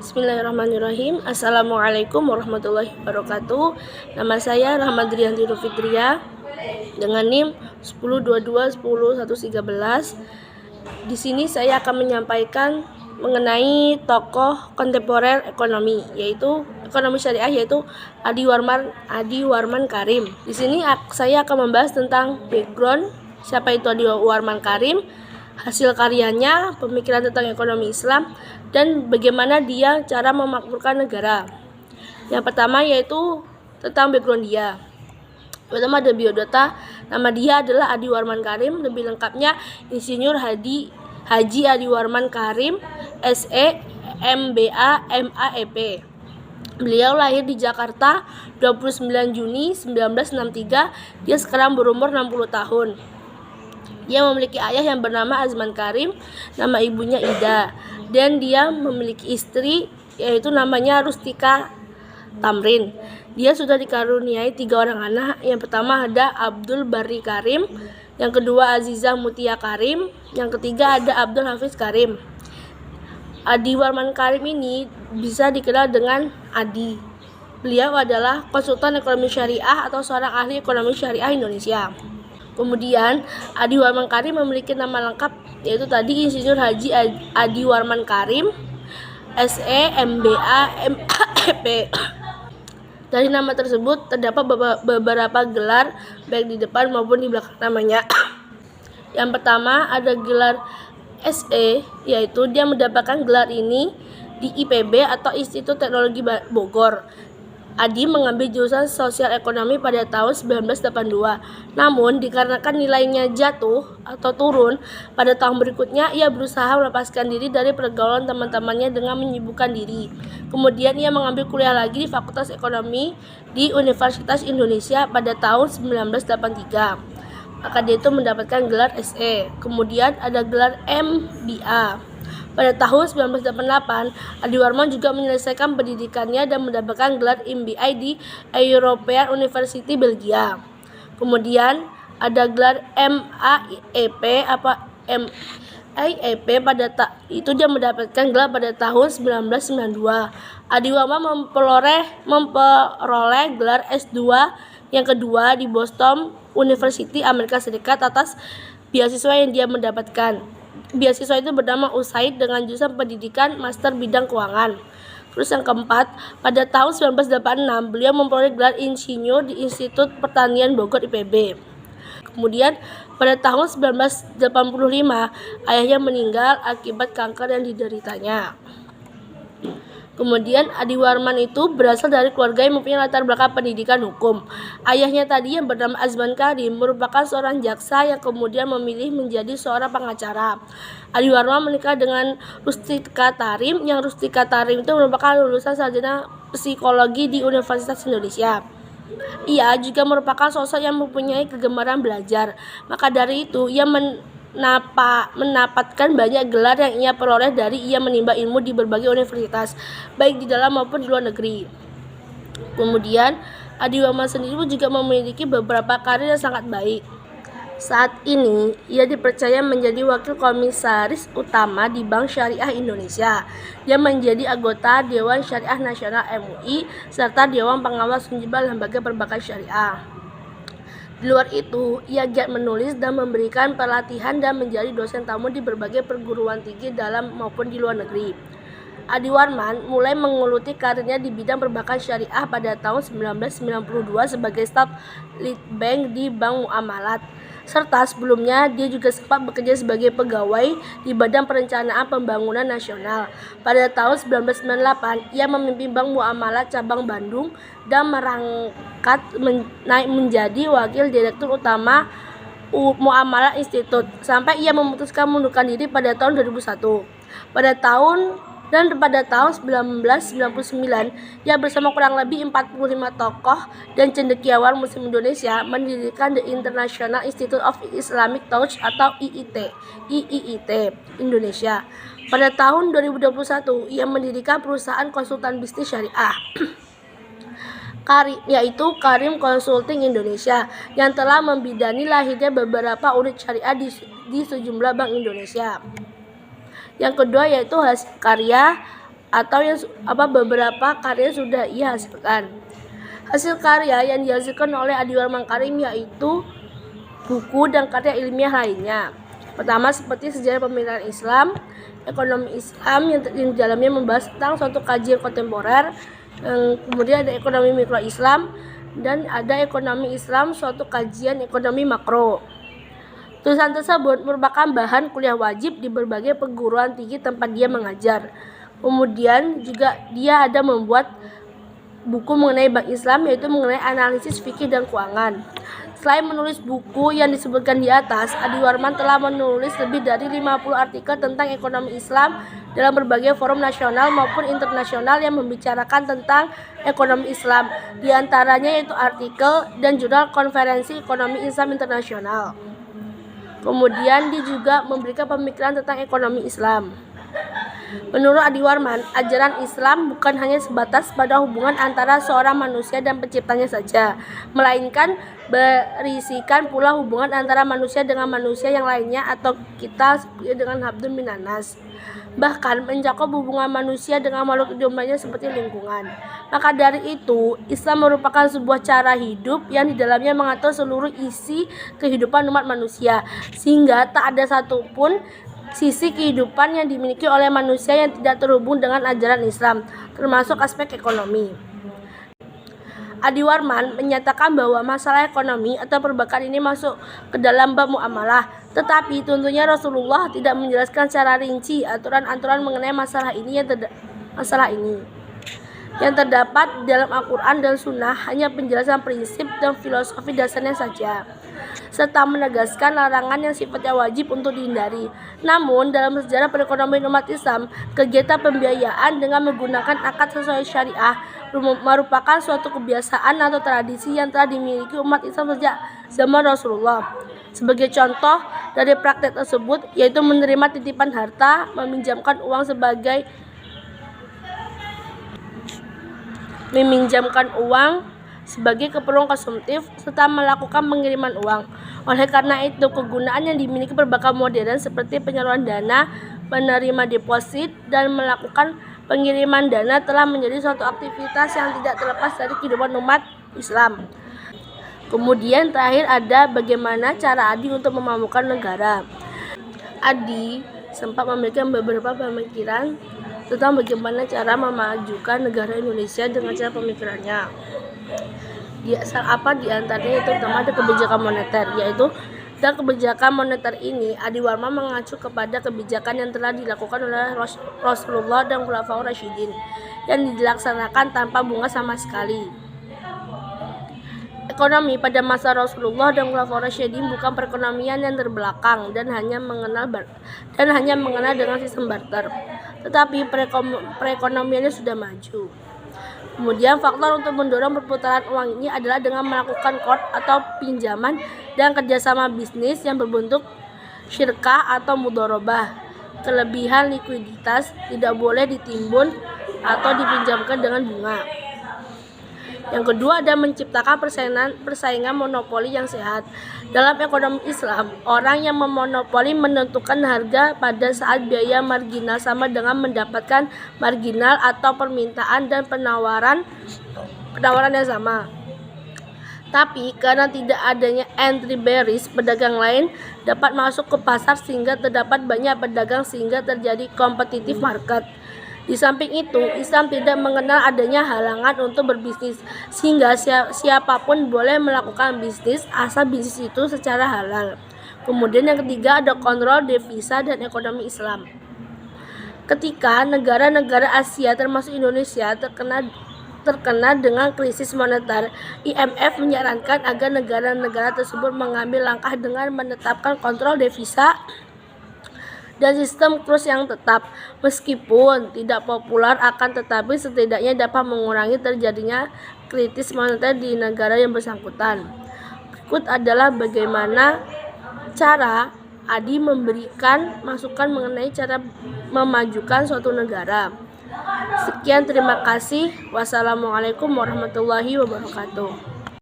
Bismillahirrahmanirrahim. Assalamualaikum warahmatullahi wabarakatuh. Nama saya Rahmadrianti Fitria dengan NIM 1022101113. Di sini saya akan menyampaikan mengenai tokoh kontemporer ekonomi, yaitu ekonomi syariah, yaitu Adi Warman Karim. Di sini saya akan membahas tentang background siapa itu Adi Warman Karim, hasil karyanya, pemikiran tentang ekonomi Islam, dan bagaimana dia cara memakmurkan negara. Yang pertama yaitu tentang background dia. Pertama ada biodata. Nama dia adalah Adi Warman Karim, lebih lengkapnya Insinyur Haji Adi Warman Karim, SE, MBA, MAEP. Beliau lahir di Jakarta 29 Juni 1963. Dia sekarang berumur 60 tahun. Dia memiliki ayah yang bernama Azman Karim, nama ibunya Ida, dan dia memiliki istri yaitu namanya Rustika Tamrin. Dia sudah dikaruniai 3 orang anak. Yang pertama ada Abdul Bari Karim, yang kedua Azizah Mutia Karim, yang ketiga ada Abdul Hafiz Karim. Adi Warman Karim ini bisa dikenal dengan Adi. Beliau adalah konsultan ekonomi syariah atau seorang ahli ekonomi syariah Indonesia. Kemudian Adi Warman Karim memiliki nama lengkap yaitu tadi Insinyur Haji Adi Warman Karim, SE, MBA, MAEP. Dari nama tersebut terdapat beberapa gelar baik di depan maupun di belakang namanya. Yang pertama ada gelar SE, yaitu dia mendapatkan gelar ini di IPB atau Institut Teknologi Bogor. Adi mengambil jurusan sosial ekonomi pada tahun 1982. Namun dikarenakan nilainya jatuh atau turun pada tahun berikutnya, ia berusaha melepaskan diri dari pergaulan teman-temannya dengan menyibukkan diri. Kemudian ia mengambil kuliah lagi di Fakultas Ekonomi di Universitas Indonesia pada tahun 1983. Maka dia itu mendapatkan gelar SE. Kemudian ada gelar MBA. Pada tahun 1988, Adi Warman juga menyelesaikan pendidikannya dan mendapatkan gelar MBA di European University Belgia. Kemudian ada gelar MAEP itu dia mendapatkan gelar pada tahun 1992. Adi Warman memperoleh gelar S2 yang kedua di Boston University Amerika Serikat atas beasiswa yang dia mendapatkan. Beasiswa itu bernama USAID dengan jurusan pendidikan master bidang keuangan. Terus yang keempat, pada tahun 1986 beliau memperoleh gelar insinyur di Institut Pertanian Bogor IPB. Kemudian pada tahun 1985 ayahnya meninggal akibat kanker yang dideritanya. Kemudian Adi Warman itu berasal dari keluarga yang mempunyai latar belakang pendidikan hukum. Ayahnya tadi yang bernama Azman Karim merupakan seorang jaksa yang kemudian memilih menjadi seorang pengacara. Adi Warman menikah dengan Rustika Tarim, yang Rustika Tarim itu merupakan lulusan sarjana psikologi di Universitas Indonesia. Ia juga merupakan sosok yang mempunyai kegemaran belajar. Maka dari itu ia mendapatkan banyak gelar yang ia peroleh dari ia menimba ilmu di berbagai universitas, baik di dalam maupun di luar negeri. Kemudian Adi Warman sendiri juga memiliki beberapa karir yang sangat baik. Saat ini ia dipercaya menjadi wakil komisaris utama di Bank Syariah Indonesia. Dia menjadi anggota Dewan Syariah Nasional MUI serta Dewan Pengawas Unjibat Lembaga Perbankan Syariah. Di luar itu, ia giat menulis dan memberikan pelatihan dan menjadi dosen tamu di berbagai perguruan tinggi dalam maupun di luar negeri. Adi Warman mulai menggeluti karirnya di bidang perbankan syariah pada tahun 1992 sebagai staf lead bank di Bank Muamalat. Serta sebelumnya dia juga sempat bekerja sebagai pegawai di Badan Perencanaan Pembangunan Nasional. Pada tahun 1998, ia memimpin Bank Muamalat cabang Bandung dan merangkat naik menjadi wakil direktur utama Muamalat Institute sampai ia memutuskan mengundurkan diri pada tahun 2001. Pada tahun 1999, ia bersama kurang lebih 45 tokoh dan cendekiawan Muslim Indonesia mendirikan The International Institute of Islamic Thought atau IIIT Indonesia. Pada tahun 2021, ia mendirikan perusahaan konsultan bisnis syariah yaitu Karim Consulting Indonesia yang telah membidani lahirnya beberapa unit syariah di sejumlah bank Indonesia. Yang kedua yaitu hasil karya atau beberapa karya sudah ia hasilkan. Hasil karya yang dihasilkan oleh Adi Warman Karim yaitu buku dan karya ilmiah lainnya. Pertama seperti sejarah pemerintahan Islam, ekonomi Islam yang di dalamnya membahas tentang suatu kajian kontemporer. Kemudian ada ekonomi mikro Islam dan ada ekonomi Islam suatu kajian ekonomi makro. Tulisan tersebut merupakan bahan kuliah wajib di berbagai perguruan tinggi tempat dia mengajar. Kemudian juga dia ada membuat buku mengenai bank Islam, yaitu mengenai analisis fikih dan keuangan. Selain menulis buku yang disebutkan di atas, Adi Warman telah menulis lebih dari 50 artikel tentang ekonomi Islam dalam berbagai forum nasional maupun internasional yang membicarakan tentang ekonomi Islam. Di antaranya yaitu artikel dan jurnal konferensi ekonomi Islam internasional. Kemudian dia juga memberikan pemikiran tentang ekonomi Islam. Menurut Adi Warman, ajaran Islam bukan hanya sebatas pada hubungan antara seorang manusia dan penciptanya saja, melainkan berisikan pula hubungan antara manusia dengan manusia yang lainnya atau kita dengan habdun minanas. Bahkan mencakup hubungan manusia dengan makhluk hidup lainnya seperti lingkungan. Maka dari itu, Islam merupakan sebuah cara hidup yang di dalamnya mengatur seluruh isi kehidupan umat manusia, sehingga tak ada satupun sisi kehidupan yang dimiliki oleh manusia yang tidak terhubung dengan ajaran Islam, termasuk aspek ekonomi. Adi Warman menyatakan bahwa masalah ekonomi atau perbankan ini masuk ke dalam bab muamalah, tetapi tentunya Rasulullah tidak menjelaskan secara rinci aturan-aturan mengenai masalah ini yang terdapat dalam Al-Quran dan Sunnah hanya penjelasan prinsip dan filosofi dasarnya saja, serta menegaskan larangan yang sifatnya wajib untuk dihindari. Namun, dalam sejarah perekonomian umat Islam, kegiatan pembiayaan dengan menggunakan akad sesuai syariah merupakan suatu kebiasaan atau tradisi yang telah dimiliki umat Islam sejak zaman Rasulullah. Sebagai contoh dari praktek tersebut, yaitu menerima titipan harta, meminjamkan uang sebagai keperluan konsumtif, serta melakukan pengiriman uang. Oleh karena itu, kegunaan yang dimiliki perbankan modern seperti penyaluran dana, menerima deposit, dan melakukan pengiriman dana telah menjadi suatu aktivitas yang tidak terlepas dari kehidupan umat Islam. Kemudian terakhir ada bagaimana cara Adi untuk memampukan negara. Adi sempat memberikan beberapa pemikiran tentang bagaimana cara memajukan negara Indonesia dengan cara pemikirannya. Di antaranya itu terutama ada kebijakan moneter, yaitu dan kebijakan moneter ini Adi Warman mengacu kepada kebijakan yang telah dilakukan oleh Rasulullah dan Khulafaur Rasyidin yang dilaksanakan tanpa bunga sama sekali. Ekonomi pada masa Rasulullah dan Khulafaur Rasyidin bukan perekonomian yang terbelakang dan hanya mengenal dengan sistem barter, tetapi perekonomiannya sudah maju. Kemudian faktor untuk mendorong perputaran uang ini adalah dengan melakukan qard atau pinjaman dan kerjasama bisnis yang berbentuk syirkah atau mudharabah. Kelebihan likuiditas tidak boleh ditimbun atau dipinjamkan dengan bunga. Yang kedua ada menciptakan persaingan monopoli yang sehat. Dalam ekonomi Islam, orang yang memonopoli menentukan harga pada saat biaya marginal sama dengan mendapatkan marginal atau permintaan dan penawaran yang sama. Tapi karena tidak adanya entry barriers, pedagang lain dapat masuk ke pasar sehingga terdapat banyak pedagang sehingga terjadi competitive market. Di samping itu, Islam tidak mengenal adanya halangan untuk berbisnis, sehingga siapapun boleh melakukan bisnis asal bisnis itu secara halal. Kemudian yang ketiga ada kontrol devisa dan ekonomi Islam. Ketika negara-negara Asia termasuk Indonesia terkena dengan krisis moneter, IMF menyarankan agar negara-negara tersebut mengambil langkah dengan menetapkan kontrol devisa dan sistem kurs yang tetap. Meskipun tidak populer akan tetapi setidaknya dapat mengurangi terjadinya krisis moneter di negara yang bersangkutan. Berikut adalah bagaimana cara Adi memberikan masukan mengenai cara memajukan suatu negara. Sekian, terima kasih. Wassalamualaikum warahmatullahi wabarakatuh.